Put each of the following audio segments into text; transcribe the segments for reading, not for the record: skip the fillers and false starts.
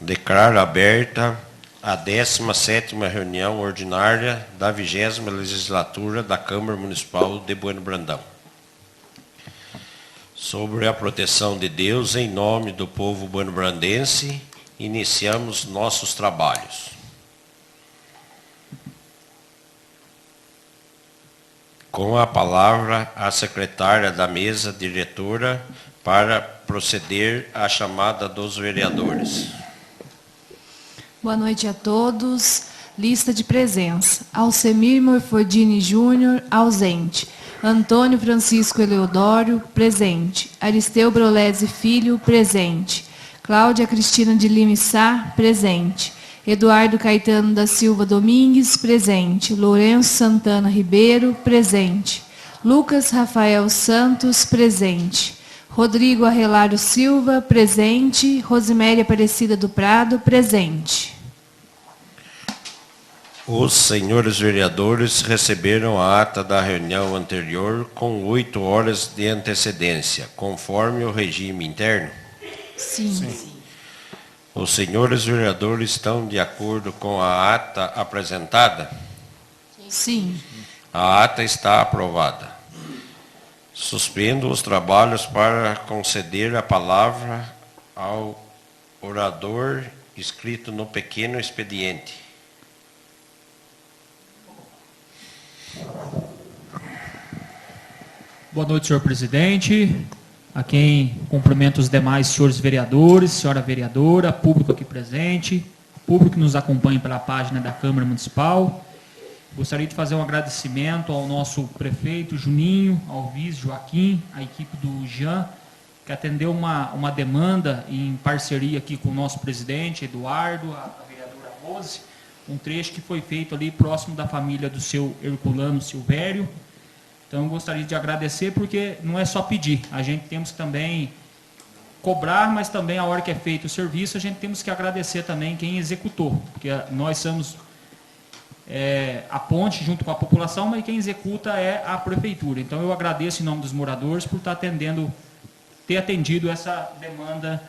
Declaro aberta a 17ª reunião ordinária da 20ª legislatura da Câmara Municipal de Bueno Brandão. Sobre a proteção de Deus, em nome do povo buenobrandense, iniciamos nossos trabalhos. Com a palavra, a secretária da mesa diretora para proceder à chamada dos vereadores. Boa noite a todos. Lista de presença. Alcemir Morfodini Júnior, ausente. Antônio Francisco Eleodoro, presente. Aristeu Brolese Filho, presente. Cláudia Cristina de Lima Sá, presente. Eduardo Caetano da Silva Domingues, presente. Lourenço Santana Ribeiro, presente. Lucas Rafael Santos, presente. Rodrigo Arrelário Silva, presente. Rosiméria Aparecida do Prado, presente. Os senhores vereadores receberam a ata da reunião anterior com 8 horas de antecedência, conforme o regime interno? Sim. Os senhores vereadores estão de acordo com a ata apresentada? Sim. A ata está aprovada. Suspendo os trabalhos para conceder a palavra ao orador escrito no pequeno expediente. Boa noite, senhor presidente. A quem cumprimento os demais senhores vereadores, senhora vereadora, público aqui presente, público que nos acompanha pela página da Câmara Municipal. Gostaria de fazer um agradecimento ao nosso prefeito Juninho, ao vice Joaquim, à equipe do Jean, que atendeu uma demanda em parceria aqui com o nosso presidente Eduardo, a vereadora Rose, um trecho que foi feito ali próximo da família do seu Herculano Silvério. Então, eu gostaria de agradecer, porque não é só pedir, a gente temos que também cobrar, mas também a hora que é feito o serviço, a gente temos que agradecer também quem executou, porque nós somos a ponte junto com a população, mas quem executa é a prefeitura. Então, eu agradeço em nome dos moradores por ter atendido essa demanda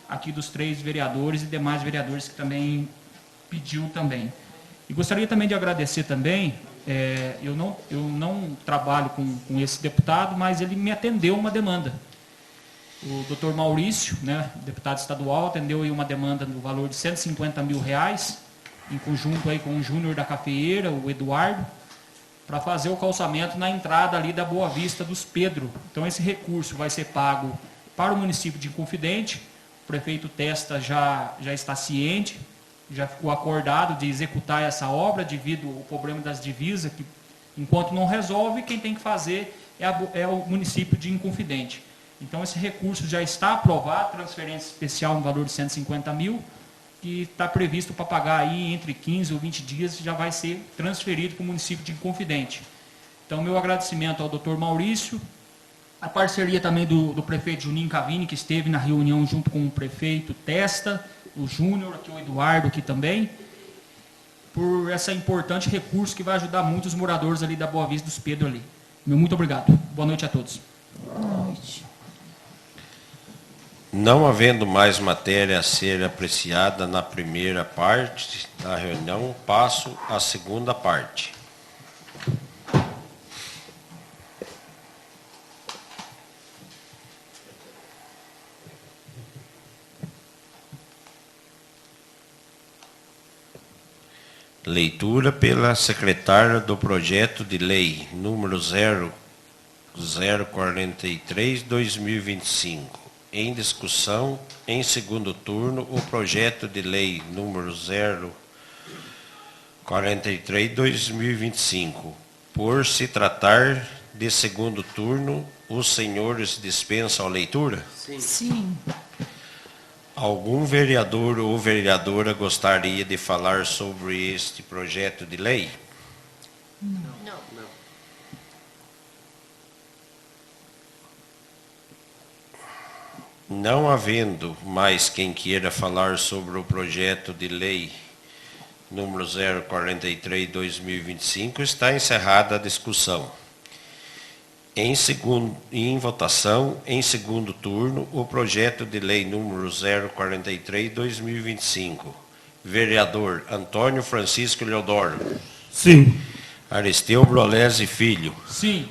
aqui dos 3 vereadores e demais vereadores que também pediu também. E gostaria também de agradecer também, eu não trabalho com esse deputado, mas ele me atendeu uma demanda. O doutor Maurício, deputado estadual, atendeu aí uma demanda no valor de R$150 mil, em conjunto aí com o Júnior da Cafeeira, o Eduardo, para fazer o calçamento na entrada ali da Boa Vista dos Pedro. Então, esse recurso vai ser pago para o município de Inconfidente. O prefeito Testa já está ciente, já ficou acordado de executar essa obra devido ao problema das divisas, que enquanto não resolve, quem tem que fazer é o município de Inconfidente. Então, esse recurso já está aprovado, transferência especial no valor de R$150 mil, que está previsto para pagar aí entre 15 ou 20 dias, já vai ser transferido para o município de Inconfidente. Então, meu agradecimento ao doutor Maurício, a parceria também do prefeito Juninho Cavini, que esteve na reunião junto com o prefeito Testa, o Júnior, aqui o Eduardo aqui também, por esse importante recurso que vai ajudar muito os moradores ali da Boa Vista dos Pedro ali. Muito obrigado. Boa noite a todos. Boa noite. Não havendo mais matéria a ser apreciada na primeira parte da reunião, passo à segunda parte. Leitura pela secretária do projeto de lei número 0043/2025. Em discussão, em segundo turno, o projeto de lei número 043/2025. Por se tratar de segundo turno, os senhores dispensam a leitura? Sim. Algum vereador ou vereadora gostaria de falar sobre este projeto de lei? Não. Não havendo mais quem queira falar sobre o projeto de lei número 043/2025, está encerrada a discussão. Em votação, em segundo turno, o projeto de lei número 043/2025. Vereador Antônio Francisco Leodoro. Sim. Aristeu Brolesi Filho. Sim.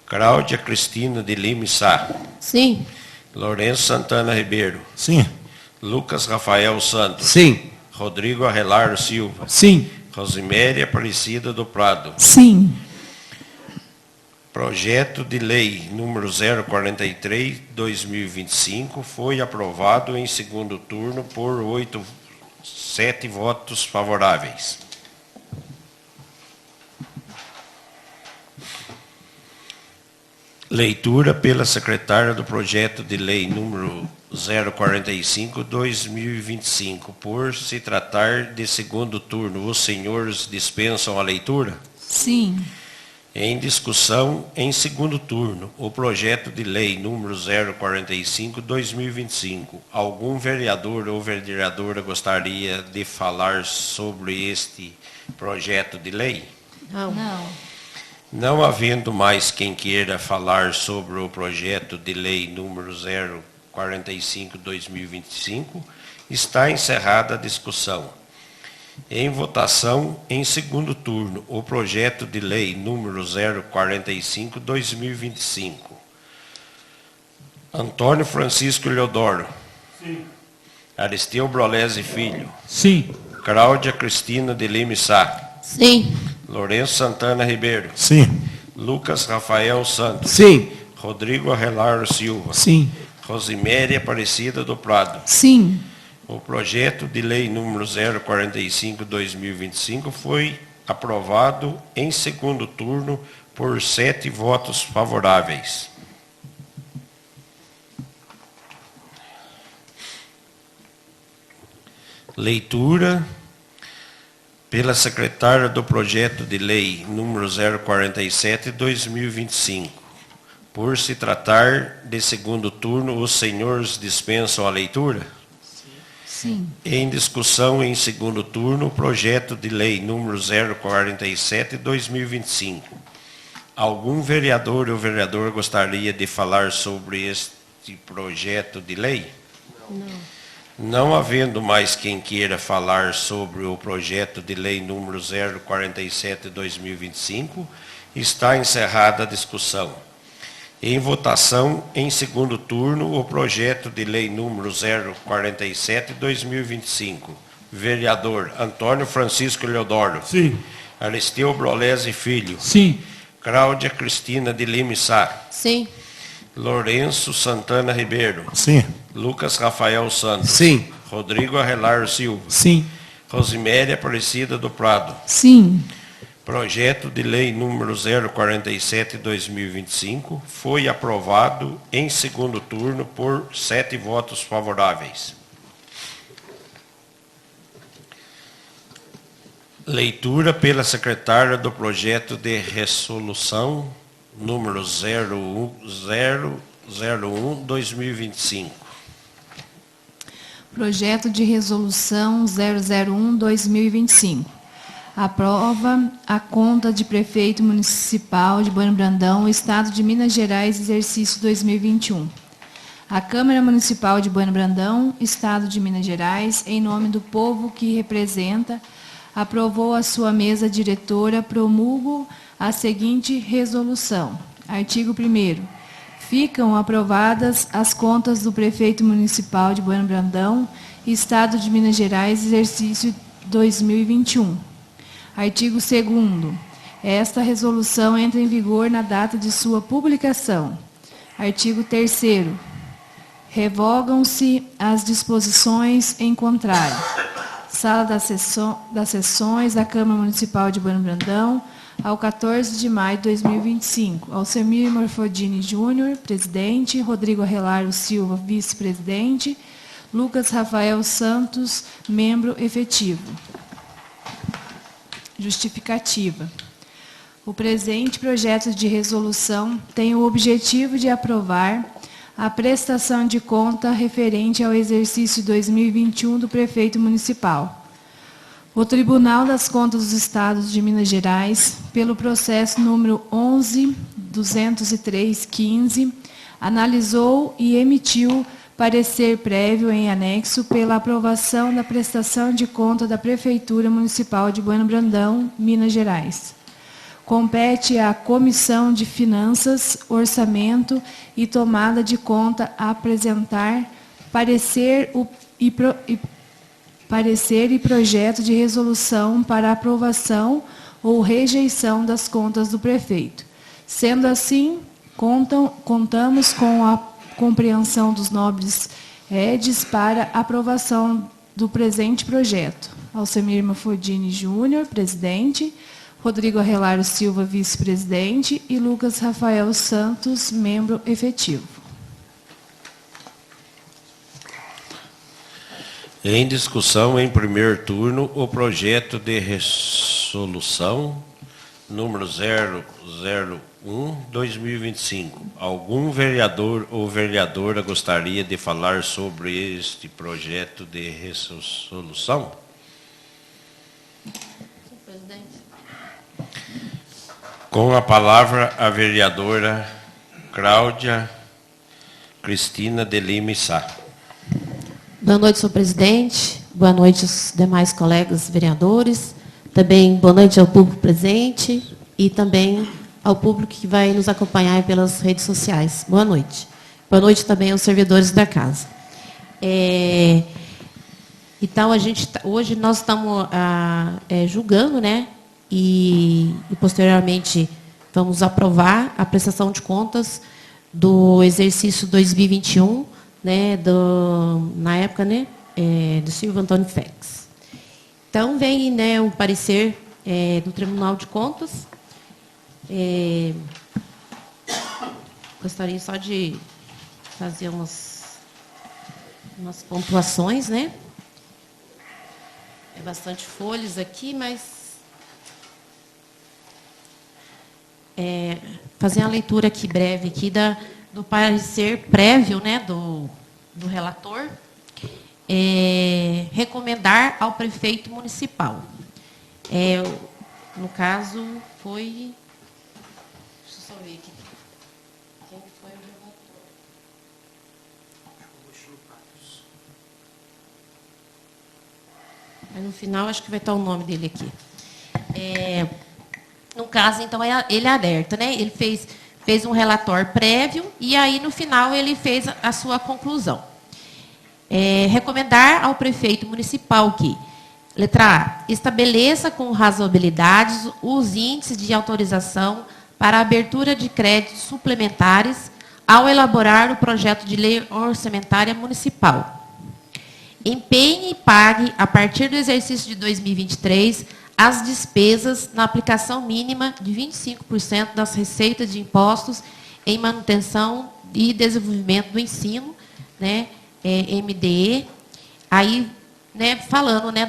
Cláudia Cristina de Lima Sá. Sim. Lourenço Santana Ribeiro. Sim. Lucas Rafael Santos. Sim. Rodrigo Arrelar Silva. Sim. Rosiméria Aparecida do Prado. Sim. Projeto de lei número 043/2025 foi aprovado em segundo turno por 7 votos favoráveis. Leitura pela secretária do projeto de lei número 045/2025. Por se tratar de segundo turno, os senhores dispensam a leitura? Sim. Em discussão, em segundo turno, o projeto de lei número 045/2025. Algum vereador ou vereadora gostaria de falar sobre este projeto de lei? Não. Não. Não havendo mais quem queira falar sobre o projeto de lei número 045/2025, está encerrada a discussão. Em votação, em segundo turno, o projeto de lei número 045/2025. Antônio Francisco Leodoro. Sim. Aristeu Brolesi Filho. Sim. Cláudia Cristina de Lima Sá. Sim. Lourenço Santana Ribeiro. Sim. Lucas Rafael Santos. Sim. Rodrigo Arrelar Silva. Sim. Rosiméria Aparecida do Prado. Sim. O projeto de lei número 045/2025 foi aprovado em segundo turno por 7 votos favoráveis. Leitura pela secretária do projeto de lei número 047/2025. Por se tratar de segundo turno, os senhores dispensam a leitura? Sim. Em discussão em segundo turno, o projeto de lei número 047/2025. Algum vereador ou vereadora gostaria de falar sobre este projeto de lei? Não. Não havendo mais quem queira falar sobre o projeto de lei número 047/2025, está encerrada a discussão. Em votação, em segundo turno, o projeto de lei número 047/2025. Vereador Antônio Francisco Leodoro. Sim. Aristeu Brolesi Filho. Sim. Cláudia Cristina de Lima Sá. Sim. Lourenço Santana Ribeiro. Sim. Lucas Rafael Santos. Sim. Rodrigo Arrelar Silva. Sim. Rosiméria Aparecida do Prado. Sim. Projeto de lei número 047/2025 foi aprovado em segundo turno por 7 votos favoráveis. Leitura pela secretária do projeto de resolução número 001/2025. Projeto de resolução 001/2025. Aprova a conta de prefeito municipal de Bueno Brandão, Estado de Minas Gerais, exercício 2021. A Câmara Municipal de Bueno Brandão, Estado de Minas Gerais, em nome do povo que representa, aprovou a sua mesa diretora, promulgo a seguinte resolução. Artigo 1º. Ficam aprovadas as contas do prefeito municipal de Bueno Brandão, Estado de Minas Gerais, exercício 2021. Artigo 2º. Esta resolução entra em vigor na data de sua publicação. Artigo 3º. Revogam-se as disposições em contrário. Sala das Sessões da Câmara Municipal de Bueno Brandão, ao 14 de maio de 2025. Alcemir Morfodini Júnior, presidente. Rodrigo Arrelar Silva, vice-presidente. Lucas Rafael Santos, membro efetivo. Justificativa. O presente projeto de resolução tem o objetivo de aprovar a prestação de conta referente ao exercício 2021 do prefeito municipal. O Tribunal das Contas dos Estados de Minas Gerais, pelo processo número 11.203.15, analisou e emitiu parecer prévio em anexo pela aprovação da prestação de conta da Prefeitura Municipal de Bueno Brandão, Minas Gerais. Compete à Comissão de Finanças, Orçamento e Tomada de Conta apresentar parecer e projeto de resolução para aprovação ou rejeição das contas do prefeito. Sendo assim, contamos com a compreensão dos nobres redes para aprovação do presente projeto. Alcemir Mafrodini Júnior, presidente, Rodrigo Arrelário Silva, vice-presidente, e Lucas Rafael Santos, membro efetivo. Em discussão, em primeiro turno, o projeto de resolução número 001/2025. Algum vereador ou vereadora gostaria de falar sobre este projeto de resolução? Presidente. Com a palavra, a vereadora Cláudia Cristina de Lima Sá. Boa noite, senhor presidente. Boa noite aos demais colegas vereadores. Também boa noite ao público presente e também ao público que vai nos acompanhar pelas redes sociais. Boa noite. Boa noite também aos servidores da casa. Então, hoje nós estamos julgando, né? E posteriormente vamos aprovar a prestação de contas do exercício 2021, né, na época, né, do Silvio Antônio Félix. Então, vem, né, o parecer do Tribunal de Contas. Gostaria só de fazer umas pontuações, né? É bastante folhas aqui, mas fazer uma leitura aqui breve aqui do parecer prévio, né, do relator, recomendar ao prefeito municipal. No caso, foi... Deixa eu só ver aqui. Quem foi o relator? Mas no final, acho que vai estar o nome dele aqui. No caso, então, ele alerta, né? Ele fez um relatório prévio e aí, no final, ele fez a sua conclusão. Recomendar ao prefeito municipal que, letra A, estabeleça com razoabilidade os índices de autorização para a abertura de créditos suplementares ao elaborar o projeto de lei orçamentária municipal. Empenhe e pague, a partir do exercício de 2023, as despesas na aplicação mínima de 25% das receitas de impostos em manutenção e desenvolvimento do ensino, né, MDE, aí, né, falando, né,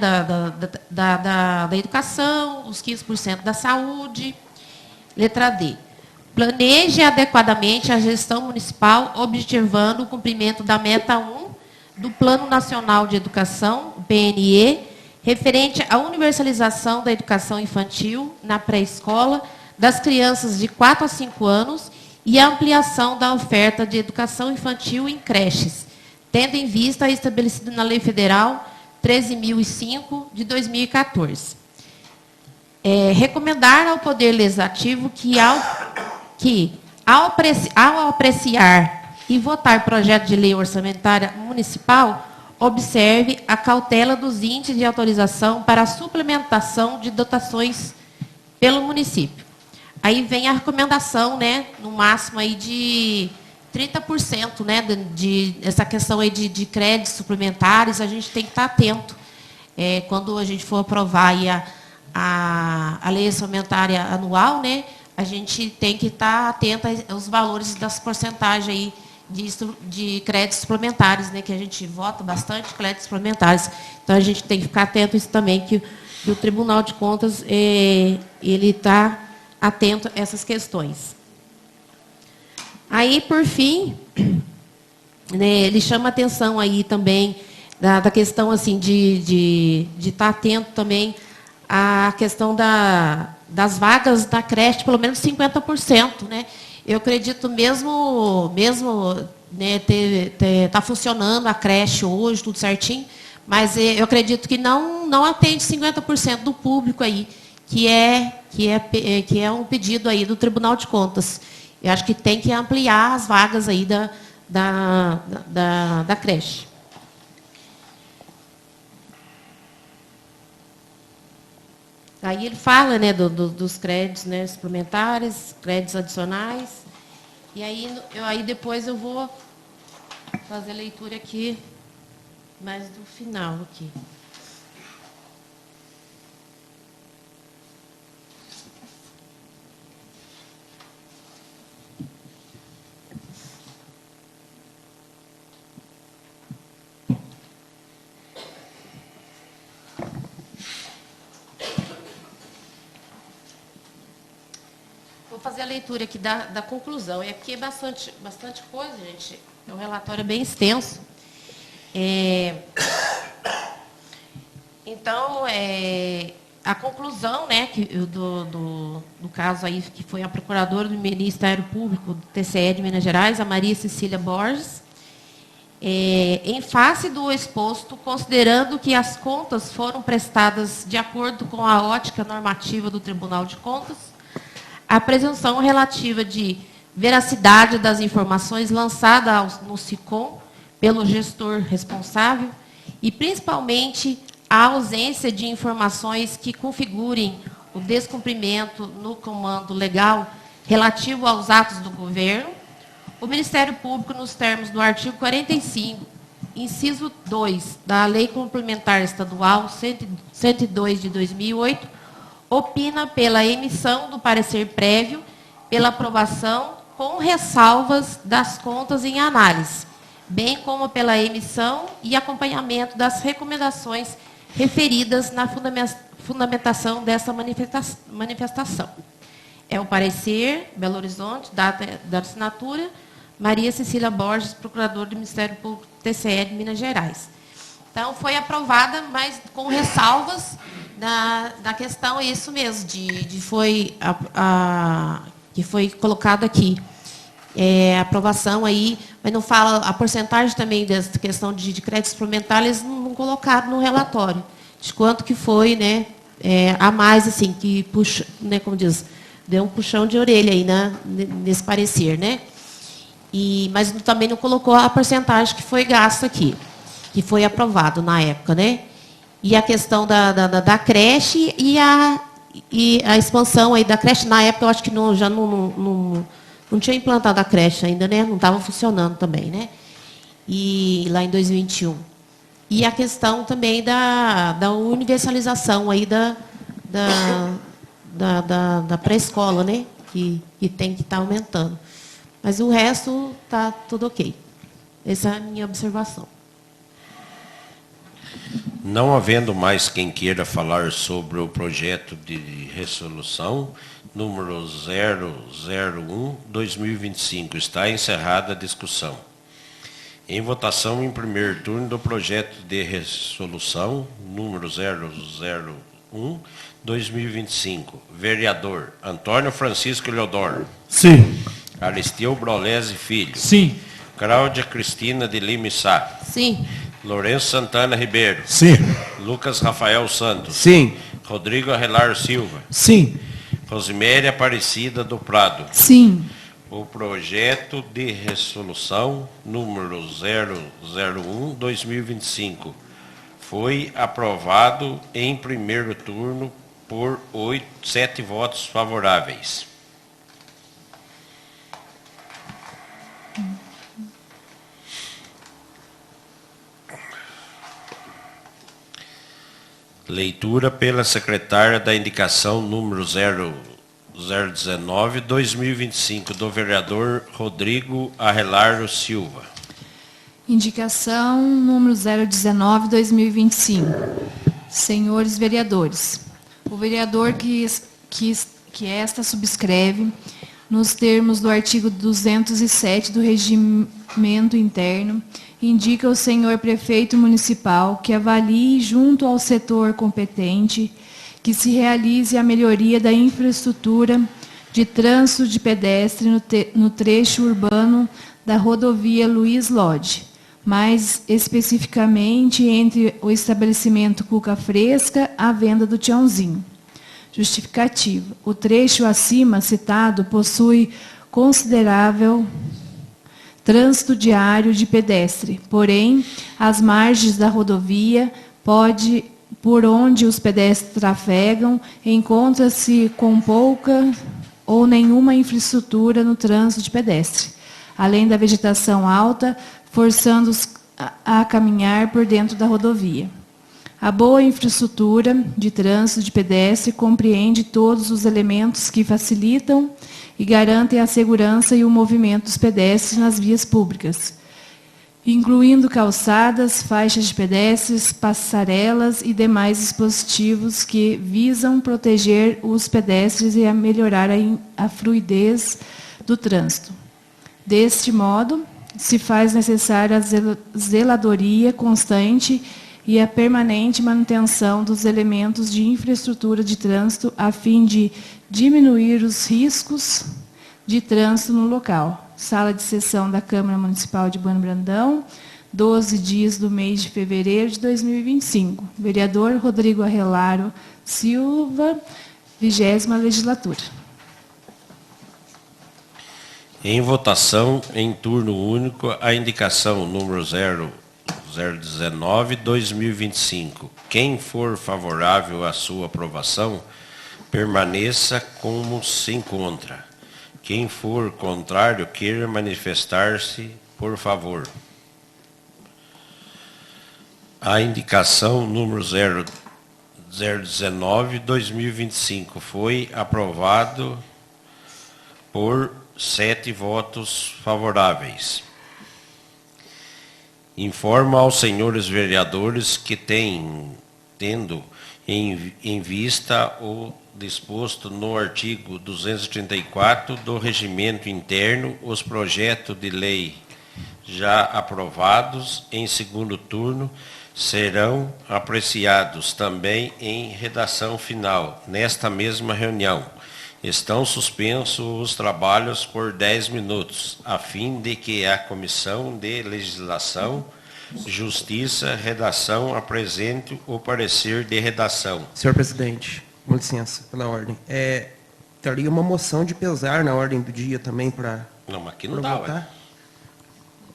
da educação, os 15% da saúde. Letra D. Planeje adequadamente a gestão municipal, objetivando o cumprimento da meta 1 do Plano Nacional de Educação, PNE, referente à universalização da educação infantil na pré-escola das crianças de 4 a 5 anos e a ampliação da oferta de educação infantil em creches, tendo em vista a estabelecido na Lei Federal 13.005, de 2014. Recomendar ao Poder Legislativo que, ao apreciar e votar projeto de lei orçamentária municipal, observe a cautela dos índices de autorização para a suplementação de dotações pelo município. Aí vem a recomendação, né, no máximo aí de 30%, né, essa questão aí de créditos suplementares, a gente tem que estar atento. Quando a gente for aprovar aí a lei orçamentária anual, né, a gente tem que estar atento aos valores das porcentagens aí de créditos suplementares, né, que a gente vota bastante créditos suplementares. Então, a gente tem que ficar atento a isso também, que o Tribunal de Contas ele está atento a essas questões. Aí, por fim, né, ele chama atenção aí também da questão assim, de estar atento também à questão das vagas da creche, pelo menos 50%. Né? Eu acredito mesmo né, tá funcionando a creche hoje, tudo certinho, mas eu acredito que não atende 50% do público aí, que é um pedido aí do Tribunal de Contas. Eu acho que tem que ampliar as vagas aí da creche. Aí ele fala, né, dos créditos, né, suplementares, créditos adicionais. E aí depois eu vou fazer a leitura aqui, mais do final aqui. Vou fazer a leitura aqui da conclusão. E aqui é bastante coisa, gente. É um relatório bem extenso. Então, a conclusão, né, do caso aí, que foi a procuradora do Ministério Público do TCE de Minas Gerais, a Maria Cecília Borges, em face do exposto, considerando que as contas foram prestadas de acordo com a ótica normativa do Tribunal de Contas, a presunção relativa de veracidade das informações lançadas no SICOM pelo gestor responsável e, principalmente, a ausência de informações que configurem o descumprimento no comando legal relativo aos atos do governo, o Ministério Público, nos termos do artigo 45, inciso 2 da Lei Complementar Estadual 102 de 2008, opina pela emissão do parecer prévio, pela aprovação com ressalvas das contas em análise, bem como pela emissão e acompanhamento das recomendações referidas na fundamentação dessa manifestação. É o parecer, Belo Horizonte, data da assinatura, Maria Cecília Borges, procuradora do Ministério Público TCE de Minas Gerais. Então, foi aprovada, mas com ressalvas da questão, isso mesmo, que foi colocado aqui. Aprovação aí, mas não fala a porcentagem também dessa questão de créditos suplementares, eles não colocaram no relatório, de quanto que foi, né, a mais, assim, que puxa, né, como diz, deu um puxão de orelha aí, né, nesse parecer, né? Mas também não colocou a porcentagem que foi gasto aqui, que foi aprovado na época, né? E a questão da creche e a expansão aí da creche, na época eu acho que já não tinha implantado a creche ainda, né? Não estava funcionando também, né? E lá em 2021. E a questão também da universalização aí da pré-escola, né? Que tem que estar aumentando. Mas o resto está tudo ok. Essa é a minha observação. Não havendo mais quem queira falar sobre o projeto de resolução número 001/2025, está encerrada a discussão. Em votação em primeiro turno do projeto de resolução número 001/2025. Vereador Antônio Francisco Eleodoro. Sim. Aristeu Brolese Filho. Sim. Cláudia Cristina de Lima e Sá. Sim. Lourenço Santana Ribeiro. Sim. Lucas Rafael Santos. Sim. Rodrigo Arrelar Silva. Sim. Rosiméria Aparecida do Prado. Sim. O projeto de resolução número 001/2025 foi aprovado em primeiro turno por 7 votos favoráveis. Leitura pela secretária da indicação número 019/2025 do vereador Rodrigo Arrelar Silva. Indicação número 019/2025. Senhores vereadores, o vereador que esta subscreve nos termos do artigo 207 do Regimento Interno, indica ao senhor prefeito municipal que avalie junto ao setor competente que se realize a melhoria da infraestrutura de trânsito de pedestre no trecho urbano da rodovia Luiz Lodi, mais especificamente entre o estabelecimento Cuca Fresca à venda do Tiãozinho. Justificativa. O trecho acima citado possui considerável trânsito diário de pedestre, porém, as margens da rodovia por onde os pedestres trafegam, encontra-se com pouca ou nenhuma infraestrutura no trânsito de pedestre, além da vegetação alta, forçando-os a caminhar por dentro da rodovia. A boa infraestrutura de trânsito de pedestre compreende todos os elementos que facilitam e garantem a segurança e o movimento dos pedestres nas vias públicas, incluindo calçadas, faixas de pedestres, passarelas e demais dispositivos que visam proteger os pedestres e a melhorar a fluidez do trânsito. Deste modo, se faz necessária a zeladoria constante e a permanente manutenção dos elementos de infraestrutura de trânsito a fim de diminuir os riscos de trânsito no local. Sala de sessão da Câmara Municipal de Bueno Brandão, 12 dias do mês de fevereiro de 2025. Vereador Rodrigo Arrelaro Silva, 20ª legislatura. Em votação, em turno único, a indicação número 019/2025. Quem for favorável à sua aprovação, permaneça como se encontra. Quem for contrário, queira manifestar-se, por favor. A indicação número 019/2025 foi aprovado por 7 votos favoráveis. Informa aos senhores vereadores que tendo em vista o disposto no artigo 234 do Regimento Interno, os projetos de lei já aprovados em segundo turno serão apreciados também em redação final, nesta mesma reunião. Estão suspensos os trabalhos por 10 minutos, a fim de que a Comissão de Legislação, Justiça, Redação apresente o parecer de redação. Senhor presidente, com licença, pela ordem. Teria uma moção de pesar na ordem do dia também para Não, mas aqui não dá, ué. votar?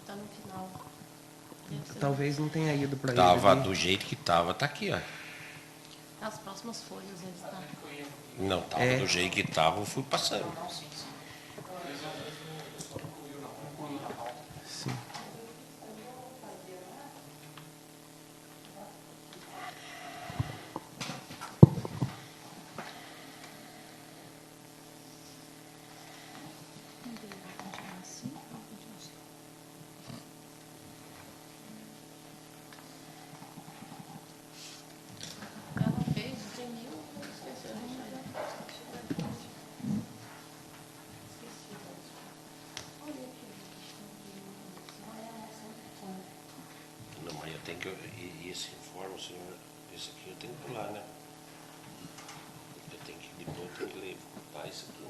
Está no final. Talvez não tenha ido para ele. Tava ali. do jeito que tava, tá aqui, ó. As próximas folhas eles estão. Não, tava do jeito que tava, eu fui passando. Sim. Ela fez, tem nenhum. Não, mas eu tenho que... E esse informe, senhor, esse aqui eu tenho que pular, né? Eu tenho que, depois eu tenho que levar isso aqui, né?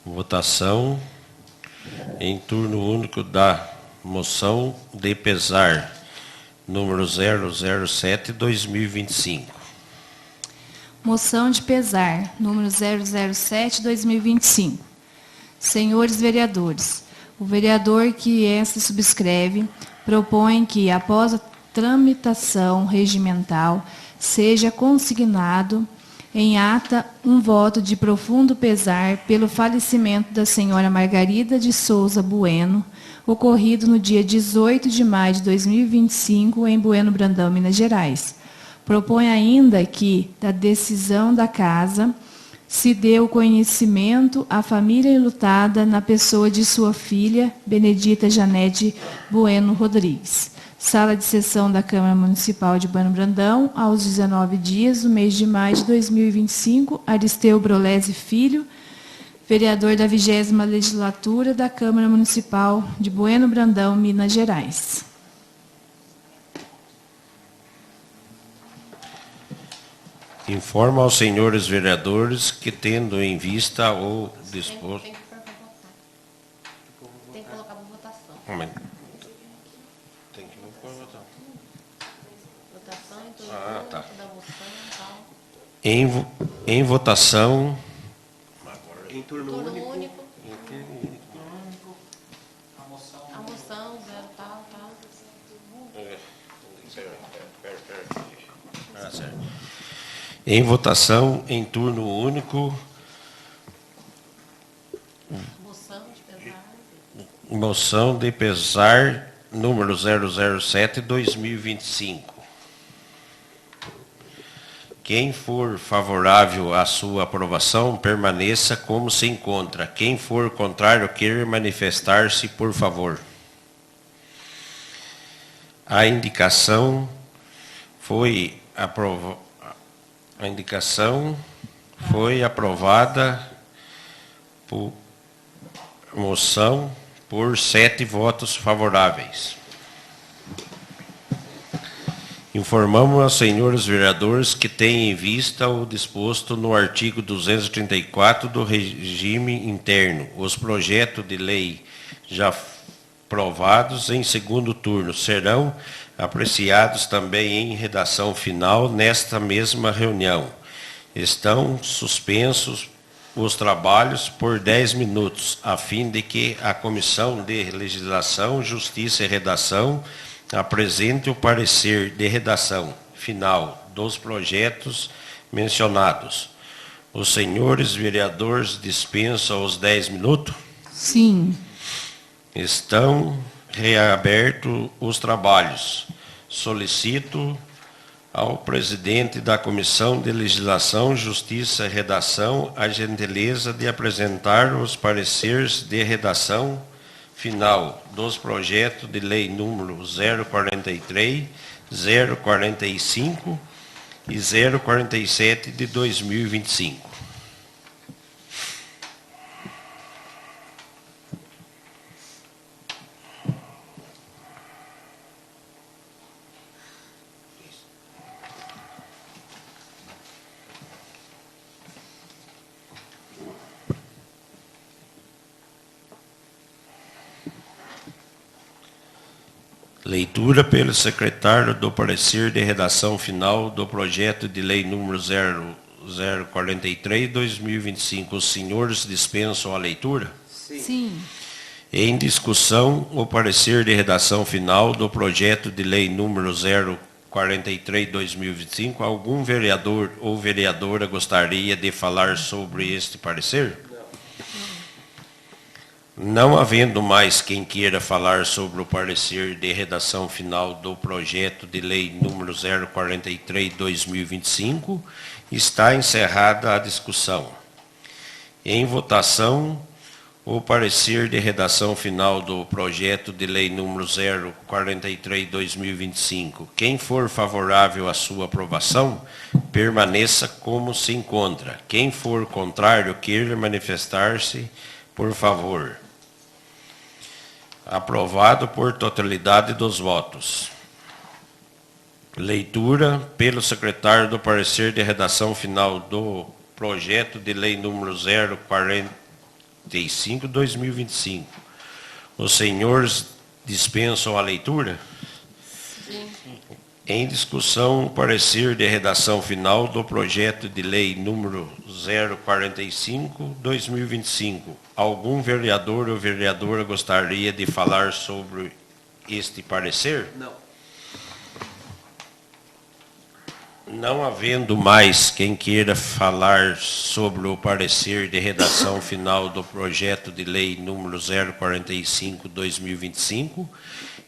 Votação em turno único da moção de pesar número 007/2025. Moção de pesar, número 007/2025. Senhores vereadores, o vereador que esta subscreve propõe que, após a tramitação regimental, seja consignado em ata um voto de profundo pesar pelo falecimento da senhora Margarida de Souza Bueno, ocorrido no dia 18 de maio de 2025, em Bueno Brandão, Minas Gerais. Propõe ainda que, da decisão da Casa, se dê o conhecimento à família enlutada na pessoa de sua filha, Benedita Janete Bueno Rodrigues. Sala de sessão da Câmara Municipal de Bueno Brandão, aos 19 dias do mês de maio de 2025, Aristeu Brolese Filho, vereador da 20ª Legislatura da Câmara Municipal de Bueno Brandão, Minas Gerais. Informa aos senhores vereadores que, tendo em vista o disposto... Tem que colocar para votação. Tem que pôr votação. Votação em turno Tá. único, da moção e tal. Em votação... Em turno Turno único. único. A moção, zero, tal, tal. Certo. Em votação, em turno único, Moção de pesar. moção de pesar número 007/2025. Quem for favorável à sua aprovação, permaneça como se encontra. Quem for contrário, queira manifestar-se, por favor. A indicação foi aprovada por moção por 7 votos favoráveis. Informamos aos senhores vereadores que têm em vista o disposto no artigo 234 do regime interno. Os projetos de lei já aprovados em segundo turno serão apreciados também em redação final nesta mesma reunião. Estão suspensos os trabalhos por 10 minutos, a fim de que a Comissão de Legislação, Justiça e Redação apresente o parecer de redação final dos projetos mencionados. Os senhores vereadores dispensam os 10 minutos? Sim. Estão reabertos os trabalhos. Solicito ao presidente da Comissão de Legislação, Justiça e Redação a gentileza de apresentar os pareceres de redação final dos projetos de lei número 043, 045 e 047 de 2025. Leitura pelo secretário do parecer de redação final do projeto de lei número 0043/2025. Os senhores dispensam a leitura? Sim. Em discussão, o parecer de redação final do projeto de lei número 043/2025. Algum vereador ou vereadora gostaria de falar sobre este parecer? Não havendo mais quem queira falar sobre o parecer de redação final do projeto de lei número 043/2025, está encerrada a discussão. Em votação, o parecer de redação final do projeto de lei número 043/2025. Quem for favorável à sua aprovação, permaneça como se encontra. Quem for contrário, queira manifestar-se, por favor. Aprovado por totalidade dos votos. Leitura pelo secretário do parecer de redação final do projeto de lei número 045/2025. Os senhores dispensam a leitura? Sim. Em discussão, o parecer de redação final do projeto de lei número 045/2025. Algum vereador ou vereadora gostaria de falar sobre este parecer? Não. Não havendo mais quem queira falar sobre o parecer de redação final do projeto de lei número 045/2025,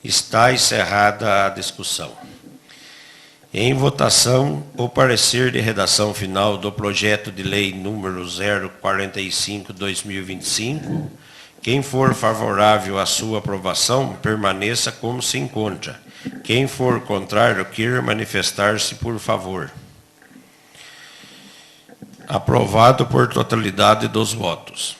está encerrada a discussão. Em votação, o parecer de redação final do projeto de lei número 045/2025. Quem for favorável à sua aprovação, permaneça como se encontra. Quem for contrário, queira manifestar-se, por favor. Aprovado por totalidade dos votos.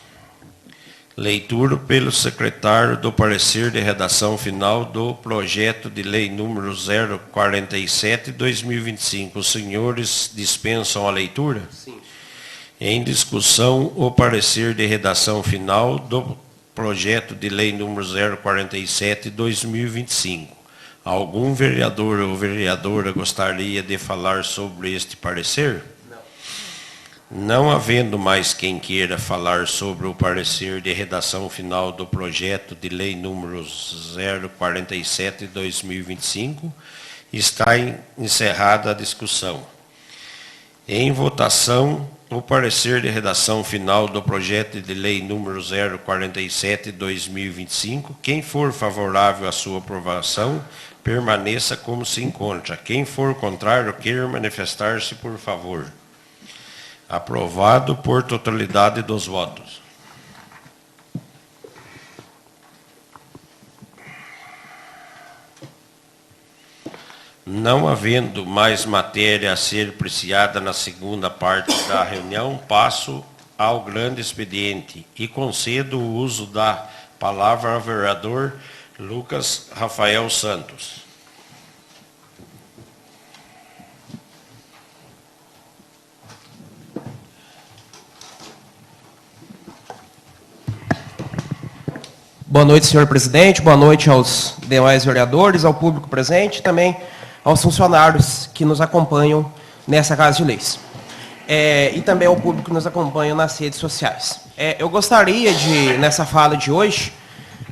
Leitura pelo secretário do parecer de redação final do projeto de lei número 047/2025. Os senhores dispensam a leitura? Sim. Em discussão, o parecer de redação final do projeto de lei número 047/2025. Algum vereador ou vereadora gostaria de falar sobre este parecer? Não havendo mais quem queira falar sobre o parecer de redação final do projeto de lei número 047/2025, está encerrada a discussão. Em votação, o parecer de redação final do projeto de lei número 047/2025. Quem for favorável à sua aprovação, permaneça como se encontra. Quem for contrário, queira manifestar-se, por favor. Aprovado por totalidade dos votos. Não havendo mais matéria a ser apreciada na segunda parte da reunião, passo ao grande expediente e concedo o uso da palavra ao vereador Lucas Rafael Santos. Boa noite, senhor presidente. Boa noite aos demais vereadores, ao público presente e também aos funcionários que nos acompanham nessa Casa de Leis. E também ao público que nos acompanha nas redes sociais. Eu gostaria de, nessa fala de hoje,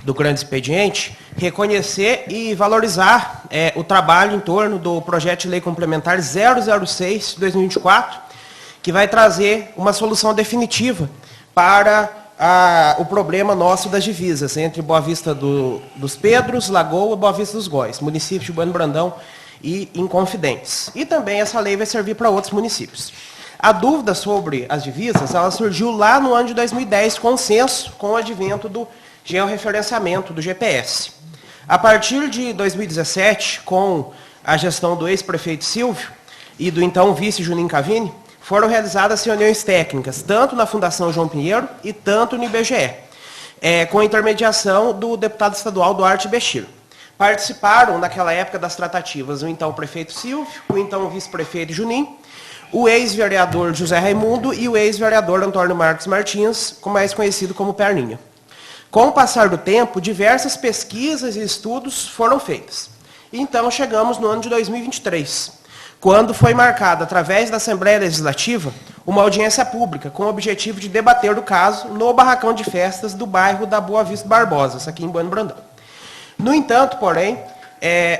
do grande expediente, reconhecer e valorizar o trabalho em torno do projeto de lei complementar 006/2024, que vai trazer uma solução definitiva para o problema nosso das divisas entre Boa Vista dos Pedros, Lagoa e Boa Vista dos Góis, municípios de Bueno Brandão e Inconfidentes. E também essa lei vai servir para outros municípios. A dúvida sobre as divisas, ela surgiu lá no ano de 2010, com o censo, com o advento do georreferenciamento, do GPS. A partir de 2017, com a gestão do ex-prefeito Silvio e do então vice Juninho Cavini, foram realizadas reuniões técnicas, tanto na Fundação João Pinheiro e tanto no IBGE, com a intermediação do deputado estadual Duarte Bechir. Participaram, naquela época, das tratativas o então prefeito Silvio, o então vice-prefeito Juninho, o ex-vereador José Raimundo e o ex-vereador Antônio Marcos Martins, mais conhecido como Perninha. Com o passar do tempo, diversas pesquisas e estudos foram feitos. Então, chegamos no ano de 2023, quando foi marcada, através da Assembleia Legislativa, uma audiência pública com o objetivo de debater o caso no barracão de festas do bairro da Boa Vista Barbosa, aqui em Bueno Brandão. No entanto, porém,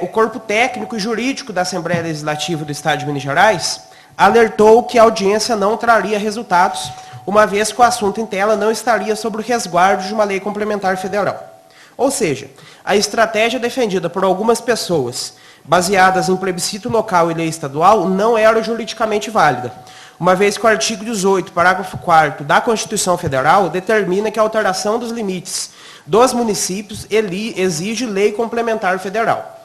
o corpo técnico e jurídico da Assembleia Legislativa do Estado de Minas Gerais alertou que a audiência não traria resultados, uma vez que o assunto em tela não estaria sob o resguardo de uma lei complementar federal. Ou seja, a estratégia defendida por algumas pessoas, baseadas em plebiscito local e lei estadual, não era juridicamente válida, uma vez que o artigo 18, parágrafo 4º da Constituição Federal determina que a alteração dos limites dos municípios exige lei complementar federal.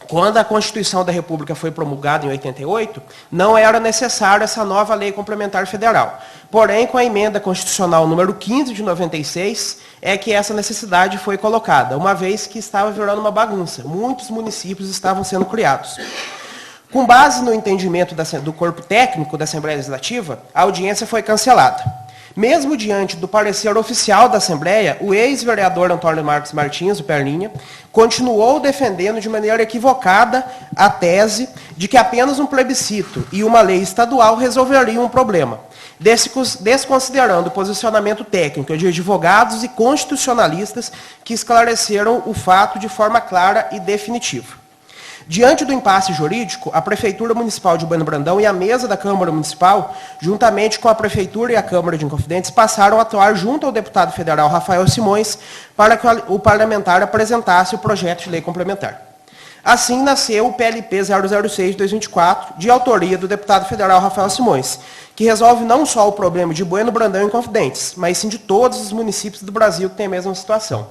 Quando a Constituição da República foi promulgada em 88, não era necessária essa nova lei complementar federal. Porém, com a emenda constitucional número 15 de 96, é que essa necessidade foi colocada, uma vez que estava virando uma bagunça. Muitos municípios estavam sendo criados. Com base no entendimento do corpo técnico da Assembleia Legislativa, a audiência foi cancelada. Mesmo diante do parecer oficial da Assembleia, o ex-vereador Antônio Marcos Martins, o Perninha, continuou defendendo de maneira equivocada a tese de que apenas um plebiscito e uma lei estadual resolveriam o problema, desconsiderando o posicionamento técnico de advogados e constitucionalistas que esclareceram o fato de forma clara e definitiva. Diante do impasse jurídico, a Prefeitura Municipal de Bueno Brandão e a mesa da Câmara Municipal, juntamente com a Prefeitura e a Câmara de Inconfidentes, passaram a atuar junto ao deputado federal Rafael Simões para que o parlamentar apresentasse o projeto de lei complementar. Assim nasceu o PLP 006 de 2024, de autoria do deputado federal Rafael Simões, que resolve não só o problema de Bueno Brandão e Inconfidentes, mas sim de todos os municípios do Brasil que têm a mesma situação.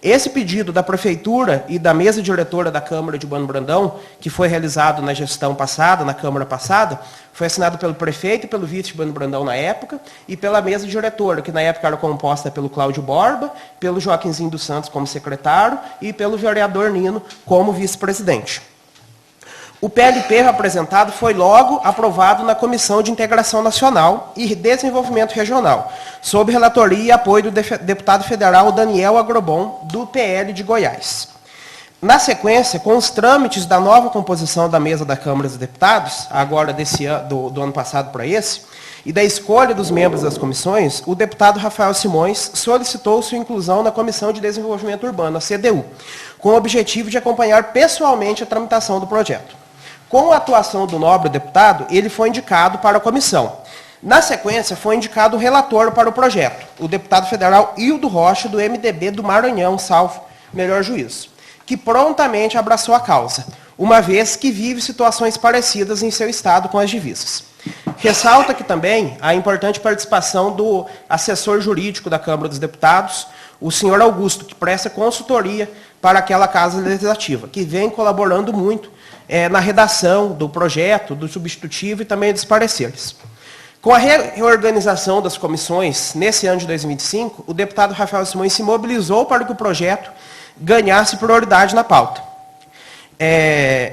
Esse pedido da Prefeitura e da mesa diretora da Câmara de Bueno Brandão, que foi realizado na gestão passada, na Câmara passada, foi assinado pelo prefeito e pelo vice de Bueno Brandão na época, e pela mesa diretora, que na época era composta pelo Cláudio Borba, pelo Joaquinzinho dos Santos como secretário e pelo vereador Nino como vice-presidente. O PLP apresentado foi logo aprovado na Comissão de Integração Nacional e Desenvolvimento Regional, sob relatoria e apoio do deputado federal Daniel Agrobon, do PL de Goiás. Na sequência, com os trâmites da nova composição da mesa da Câmara dos Deputados, agora do ano passado para esse, e da escolha dos membros das comissões, o deputado Rafael Simões solicitou sua inclusão na Comissão de Desenvolvimento Urbano, a CDU, com o objetivo de acompanhar pessoalmente a tramitação do projeto. Com a atuação do nobre deputado, ele foi indicado para a comissão. Na sequência, foi indicado o relator para o projeto, o deputado federal Hildo Rocha, do MDB do Maranhão, salvo melhor juízo, que prontamente abraçou a causa, uma vez que vive situações parecidas em seu estado com as divisas. Ressalta aqui também a importante participação do assessor jurídico da Câmara dos Deputados, o senhor Augusto, que presta consultoria para aquela casa legislativa, que vem colaborando muito na redação do projeto, do substitutivo e também dos pareceres. Com a reorganização das comissões, nesse ano de 2005, o deputado Rafael Simões se mobilizou para que o projeto ganhasse prioridade na pauta.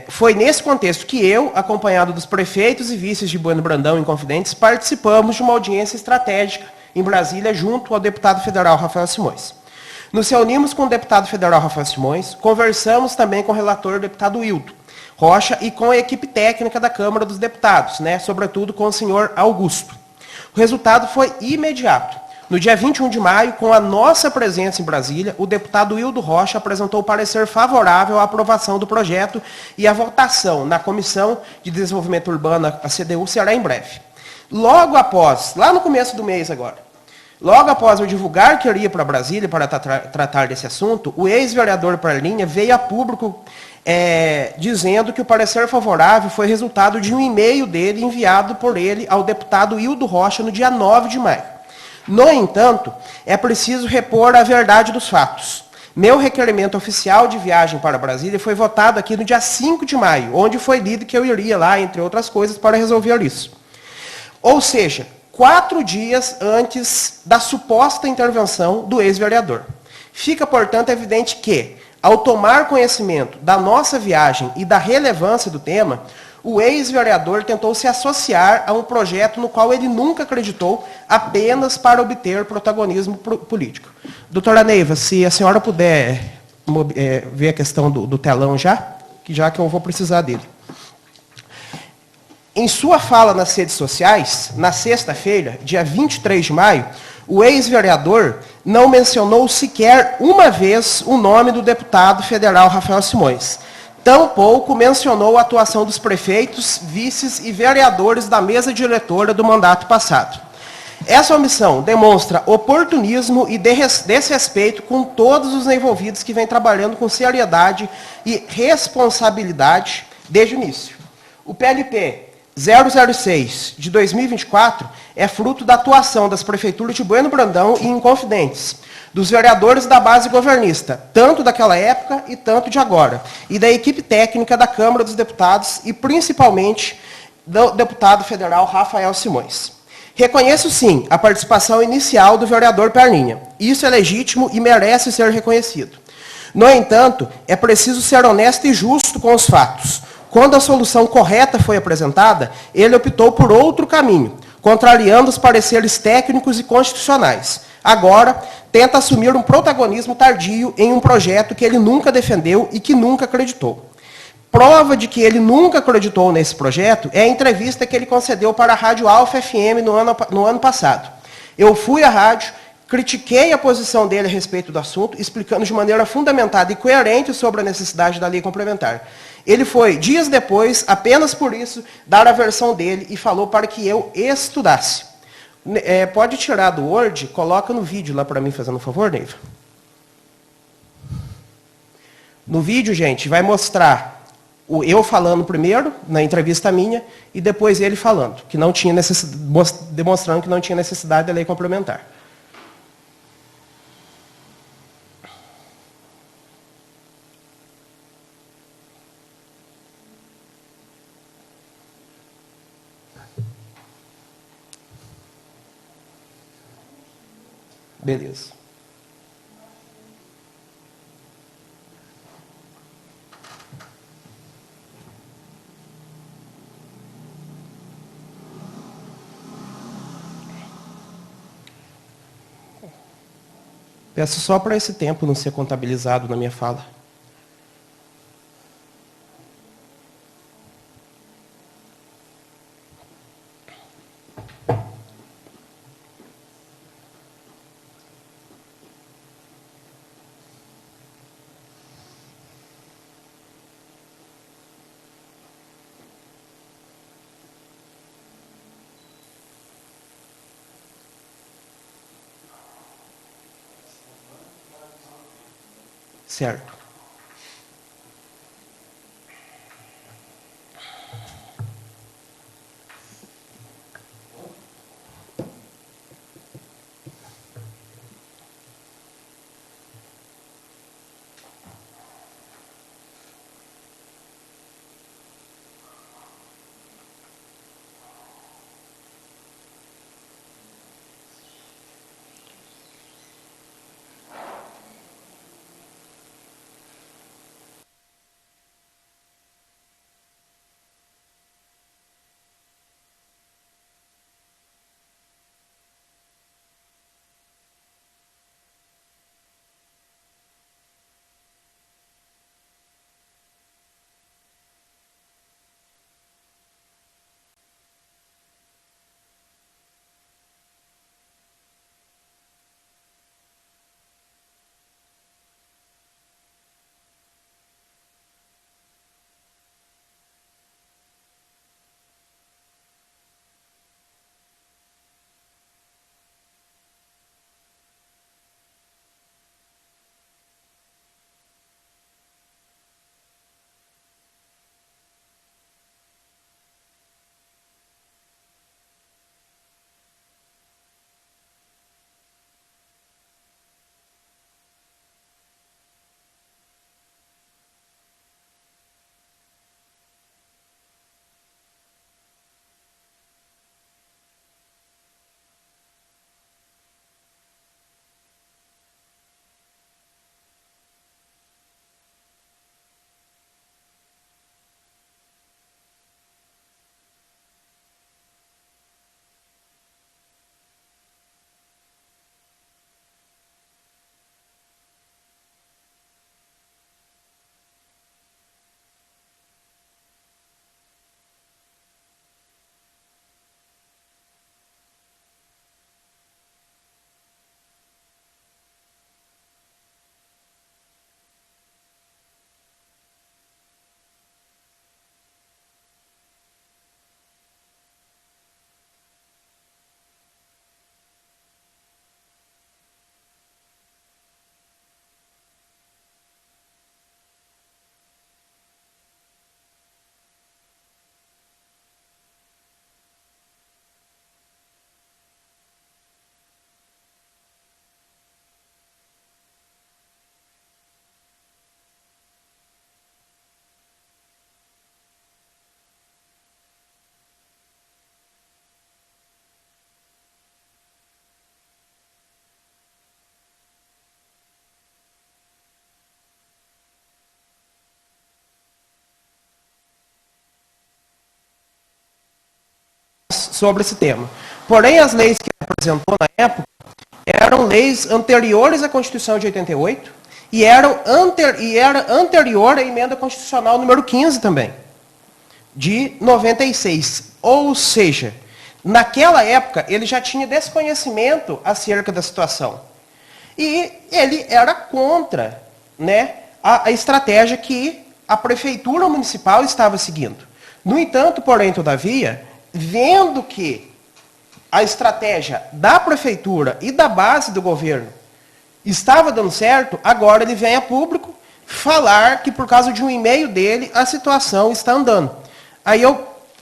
Foi nesse contexto que eu, acompanhado dos prefeitos e vices de Bueno Brandão e Inconfidentes, participamos de uma audiência estratégica em Brasília, junto ao deputado federal Rafael Simões. Nos reunimos com o deputado federal Rafael Simões, conversamos também com o relator, o deputado Hildo Rocha, e com a equipe técnica da Câmara dos Deputados, sobretudo com o senhor Augusto. O resultado foi imediato. No dia 21 de maio, com a nossa presença em Brasília, o deputado Hildo Rocha apresentou o parecer favorável à aprovação do projeto e a votação na Comissão de Desenvolvimento Urbano, a CDU, será em breve. Logo após, lá no começo do mês agora, logo após eu divulgar que eu iria para Brasília para tratar desse assunto, o ex-vereador Perninha veio a público dizendo que o parecer favorável foi resultado de um e-mail dele enviado por ele ao deputado Hildo Rocha no dia 9 de maio. No entanto, é preciso repor a verdade dos fatos. Meu requerimento oficial de viagem para Brasília foi votado aqui no dia 5 de maio, onde foi lido que eu iria lá, entre outras coisas, para resolver isso. Ou seja, 4 dias antes da suposta intervenção do ex-vereador. Fica, portanto, evidente que, ao tomar conhecimento da nossa viagem e da relevância do tema, o ex-vereador tentou se associar a um projeto no qual ele nunca acreditou, apenas para obter protagonismo político. Doutora Neiva, se a senhora puder ver a questão do telão já que eu vou precisar dele. Em sua fala nas redes sociais, na sexta-feira, dia 23 de maio, o ex-vereador não mencionou sequer uma vez o nome do deputado federal Rafael Simões. Tampouco mencionou a atuação dos prefeitos, vices e vereadores da mesa diretora do mandato passado. Essa omissão demonstra oportunismo e desrespeito com todos os envolvidos que vêm trabalhando com seriedade e responsabilidade desde o início. O PLP 006 de 2024 é fruto da atuação das prefeituras de Bueno Brandão e Inconfidentes, dos vereadores da base governista, tanto daquela época e tanto de agora, e da equipe técnica da Câmara dos Deputados e, principalmente, do deputado federal Rafael Simões. Reconheço, sim, a participação inicial do vereador Perninha. Isso é legítimo e merece ser reconhecido. No entanto, é preciso ser honesto e justo com os fatos. Quando a solução correta foi apresentada, ele optou por outro caminho, contrariando os pareceres técnicos e constitucionais. Agora, tenta assumir um protagonismo tardio em um projeto que ele nunca defendeu e que nunca acreditou. Prova de que ele nunca acreditou nesse projeto é a entrevista que ele concedeu para a Rádio Alfa FM no ano passado. Eu fui à rádio, critiquei a posição dele a respeito do assunto, explicando de maneira fundamentada e coerente sobre a necessidade da lei complementar. Ele foi, dias depois, apenas por isso, dar a versão dele e falou para que eu estudasse. Pode tirar do Word, coloca no vídeo lá para mim, fazendo um favor, Neiva. No vídeo, gente, vai mostrar eu falando primeiro, na entrevista minha, e depois ele falando, que não tinha demonstrando que não tinha necessidade da lei complementar. Beleza. Peço só para esse tempo não ser contabilizado na minha fala. Certo. Sobre esse tema. Porém, as leis que ele apresentou na época eram leis anteriores à Constituição de 88 e era anterior à emenda constitucional número 15 também, de 96. Ou seja, naquela época ele já tinha desconhecimento acerca da situação. E ele era contra, né, a estratégia que a prefeitura municipal estava seguindo. No entanto, porém, todavia, vendo que a estratégia da prefeitura e da base do governo estava dando certo, agora ele vem a público falar que por causa de um e-mail dele a situação está andando. Aí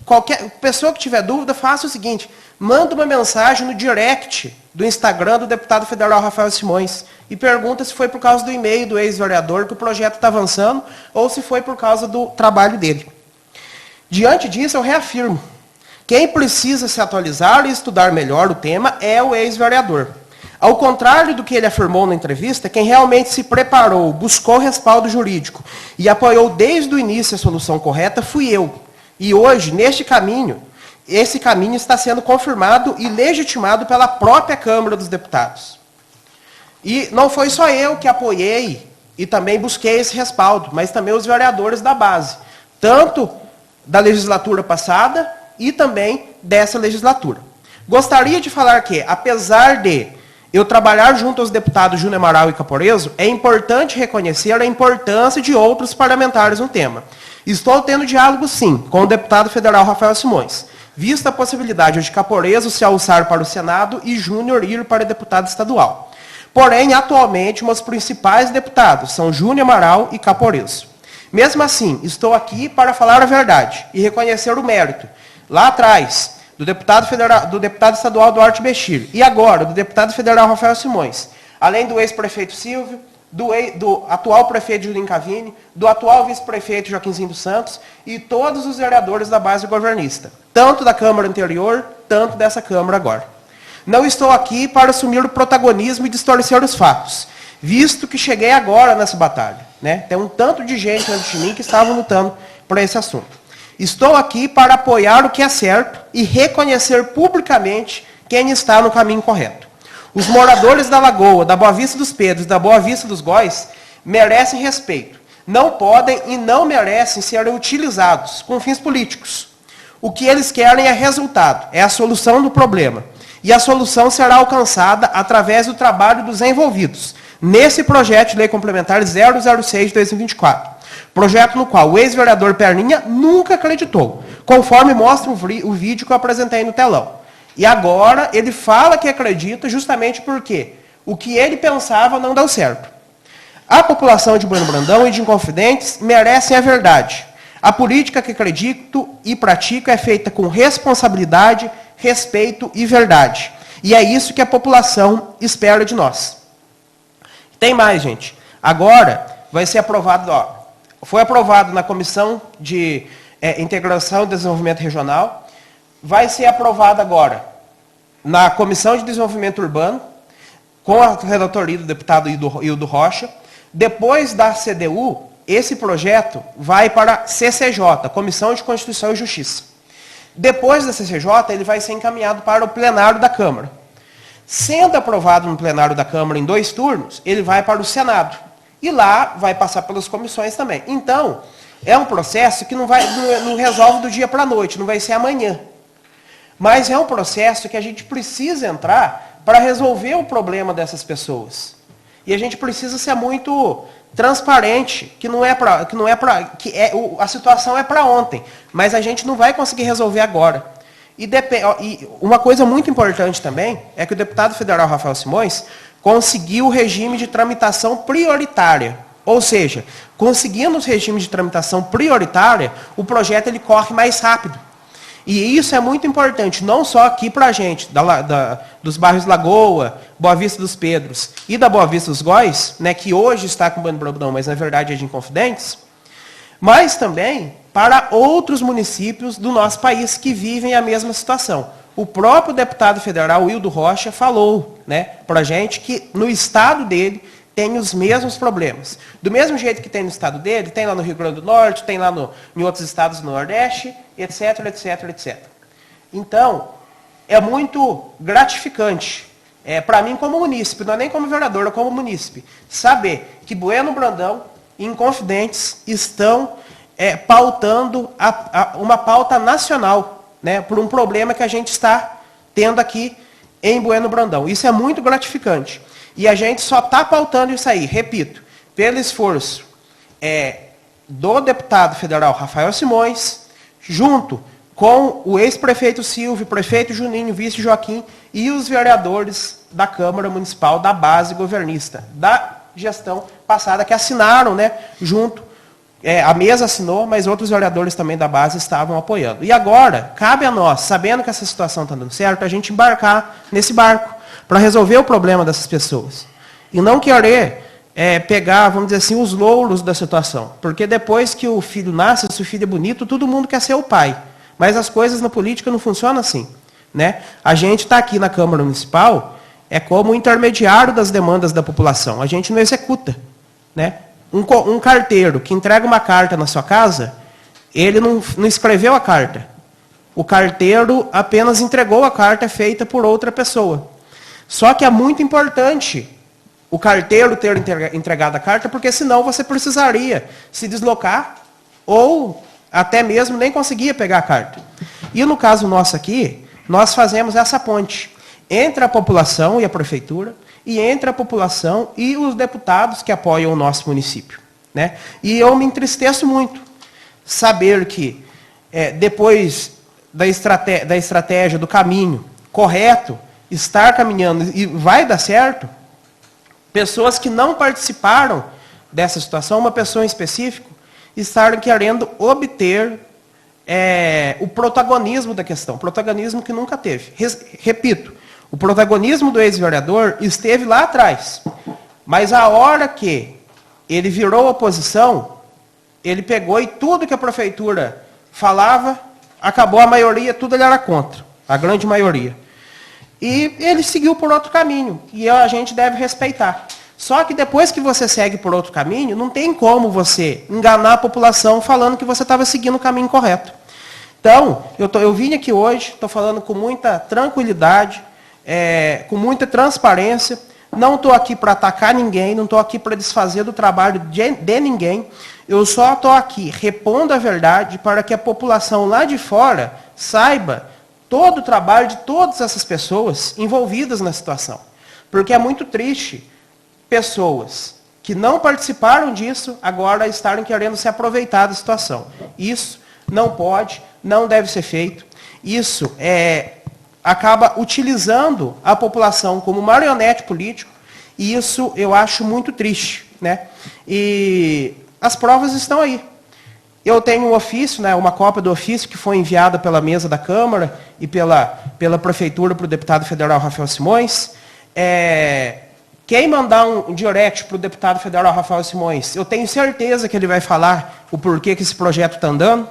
qualquer pessoa que tiver dúvida, faça o seguinte, manda uma mensagem no direct do Instagram do deputado federal Rafael Simões e pergunta se foi por causa do e-mail do ex-vereador que o projeto está avançando ou se foi por causa do trabalho dele. Diante disso, eu reafirmo, quem precisa se atualizar e estudar melhor o tema é o ex-vereador. Ao contrário do que ele afirmou na entrevista, quem realmente se preparou, buscou respaldo jurídico e apoiou desde o início a solução correta fui eu. E hoje, neste caminho, esse caminho está sendo confirmado e legitimado pela própria Câmara dos Deputados. E não foi só eu que apoiei e também busquei esse respaldo, mas também os vereadores da base, tanto da legislatura passada e também dessa legislatura. Gostaria de falar que, apesar de eu trabalhar junto aos deputados Júnior Amaral e Caporeso, é importante reconhecer a importância de outros parlamentares no tema. Estou tendo diálogo, sim, com o deputado federal Rafael Simões, vista a possibilidade de Caporeso se alçar para o Senado e Júnior ir para deputado estadual. Porém, atualmente, meus principais deputados são Júnior Amaral e Caporeso. Mesmo assim, estou aqui para falar a verdade e reconhecer o mérito, lá atrás, do deputado estadual Duarte Bechir, e agora, do deputado federal Rafael Simões, além do ex-prefeito Silvio, do atual prefeito Julinho Cavini, do atual vice-prefeito Joaquinzinho dos Santos, e todos os vereadores da base governista, tanto da Câmara anterior, tanto dessa Câmara agora. Não estou aqui para assumir o protagonismo e distorcer os fatos, visto que cheguei agora nessa batalha, né? Tem um tanto de gente antes de mim que estavam lutando por esse assunto. Estou aqui para apoiar o que é certo e reconhecer publicamente quem está no caminho correto. Os moradores da Lagoa, da Boa Vista dos Pedros e da Boa Vista dos Góis merecem respeito. Não podem e não merecem ser utilizados com fins políticos. O que eles querem é resultado, é a solução do problema. E a solução será alcançada através do trabalho dos envolvidos, nesse projeto de lei complementar 006 de 2024. Projeto no qual o ex-vereador Perninha nunca acreditou, conforme mostra o vídeo que eu apresentei no telão. E agora ele fala que acredita justamente porque o que ele pensava não deu certo. A população de Bueno Brandão e de Inconfidentes merecem a verdade. A política que acredito e pratico é feita com responsabilidade, respeito e verdade. E é isso que a população espera de nós. Tem mais, gente. Agora vai ser aprovado, foi aprovado na Comissão de Integração e Desenvolvimento Regional, vai ser aprovado agora na Comissão de Desenvolvimento Urbano, com a relatoria do deputado Hildo Rocha. Depois da CDU, esse projeto vai para a CCJ, Comissão de Constituição e Justiça. Depois da CCJ, ele vai ser encaminhado para o plenário da Câmara. Sendo aprovado no plenário da Câmara em 2 turnos, ele vai para o Senado. E lá vai passar pelas comissões também. Então, é um processo que não resolve do dia para a noite, não vai ser amanhã. Mas é um processo que a gente precisa entrar para resolver o problema dessas pessoas. E a gente precisa ser muito transparente, a situação é para ontem, mas a gente não vai conseguir resolver agora. E uma coisa muito importante também é que o deputado federal Rafael Simões conseguiu o regime de tramitação prioritária. Ou seja, conseguindo os regimes de tramitação prioritária, o projeto ele corre mais rápido. E isso é muito importante, não só aqui para a gente, dos bairros Lagoa, Boa Vista dos Pedros e da Boa Vista dos Góis, né, que hoje está com o Bueno Brandão, mas na verdade é de Inconfidentes, mas também para outros municípios do nosso país que vivem a mesma situação. O próprio deputado federal, Hildo Rocha, falou, né, para a gente que no estado dele tem os mesmos problemas. Do mesmo jeito que tem no estado dele, tem lá no Rio Grande do Norte, tem lá em outros estados do Nordeste, etc, etc, etc. Então, é muito gratificante, para mim como munícipe, não é nem como vereador, é como munícipe, saber que Bueno Brandão e Inconfidentes estão pautando uma pauta nacional, né, por um problema que a gente está tendo aqui em Bueno Brandão. Isso é muito gratificante. E a gente só está pautando isso aí, repito, pelo esforço do deputado federal Rafael Simões, junto com o ex-prefeito Silvio, prefeito Juninho, vice Joaquim e os vereadores da Câmara Municipal da base governista, da gestão passada, que assinaram, né, junto, a mesa assinou, mas outros vereadores também da base estavam apoiando. E agora, cabe a nós, sabendo que essa situação está dando certo, a gente embarcar nesse barco, para resolver o problema dessas pessoas. E não querer pegar, vamos dizer assim, os louros da situação. Porque depois que o filho nasce, se o filho é bonito, todo mundo quer ser o pai. Mas as coisas na política não funcionam assim, né? A gente está aqui na Câmara Municipal como intermediário das demandas da população. A gente não executa, né? Um carteiro que entrega uma carta na sua casa, ele não escreveu a carta. O carteiro apenas entregou a carta feita por outra pessoa. Só que é muito importante o carteiro ter entregado a carta, porque senão você precisaria se deslocar ou até mesmo nem conseguia pegar a carta. E no caso nosso aqui, nós fazemos essa ponte entre a população e a prefeitura, e entre a população e os deputados que apoiam o nosso município, né? E eu me entristeço muito saber que, depois da estratégia, do caminho correto, estar caminhando e vai dar certo, pessoas que não participaram dessa situação, uma pessoa em específico, estarem querendo obter o protagonismo da questão, protagonismo que nunca teve. Repito, o protagonismo do ex-vereador esteve lá atrás, mas a hora que ele virou oposição, ele pegou e tudo que a prefeitura falava, acabou a maioria, tudo ele era contra, a grande maioria. E ele seguiu por outro caminho, e a gente deve respeitar. Só que depois que você segue por outro caminho, não tem como você enganar a população falando que você estava seguindo o caminho correto. Então, eu vim aqui hoje, estou falando com muita tranquilidade, com muita transparência, não estou aqui para atacar ninguém, não estou aqui para desfazer do trabalho de ninguém, eu só estou aqui repondo a verdade para que a população lá de fora saiba todo o trabalho de todas essas pessoas envolvidas na situação. Porque é muito triste pessoas que não participaram disso agora estarem querendo se aproveitar da situação. Isso não pode, não deve ser feito. Isso acaba utilizando a população como marionete político, e isso eu acho muito triste, né? E as provas estão aí. Eu tenho um ofício, né, uma cópia do ofício que foi enviada pela mesa da Câmara e pela Prefeitura para o deputado federal Rafael Simões. Quem mandar um direct para o deputado federal Rafael Simões, eu tenho certeza que ele vai falar o porquê que esse projeto está andando.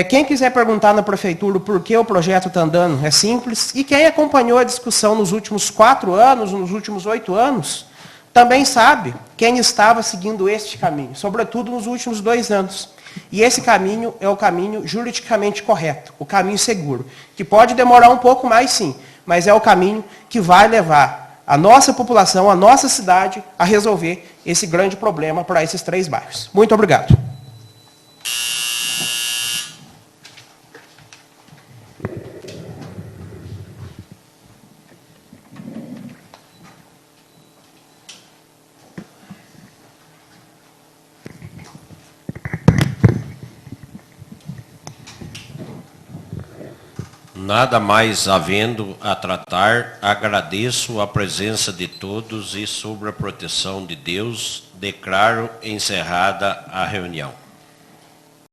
Quem quiser perguntar na prefeitura o porquê o projeto está andando, é simples. E quem acompanhou a discussão nos últimos 4 anos, nos últimos 8 anos, também sabe quem estava seguindo este caminho, sobretudo nos últimos 2 anos. E esse caminho é o caminho juridicamente correto, o caminho seguro, que pode demorar um pouco mais, sim, mas é o caminho que vai levar a nossa população, a nossa cidade, a resolver esse grande problema para esses 3 bairros. Muito obrigado. Nada mais havendo a tratar, agradeço a presença de todos e, sob a proteção de Deus, declaro encerrada a reunião.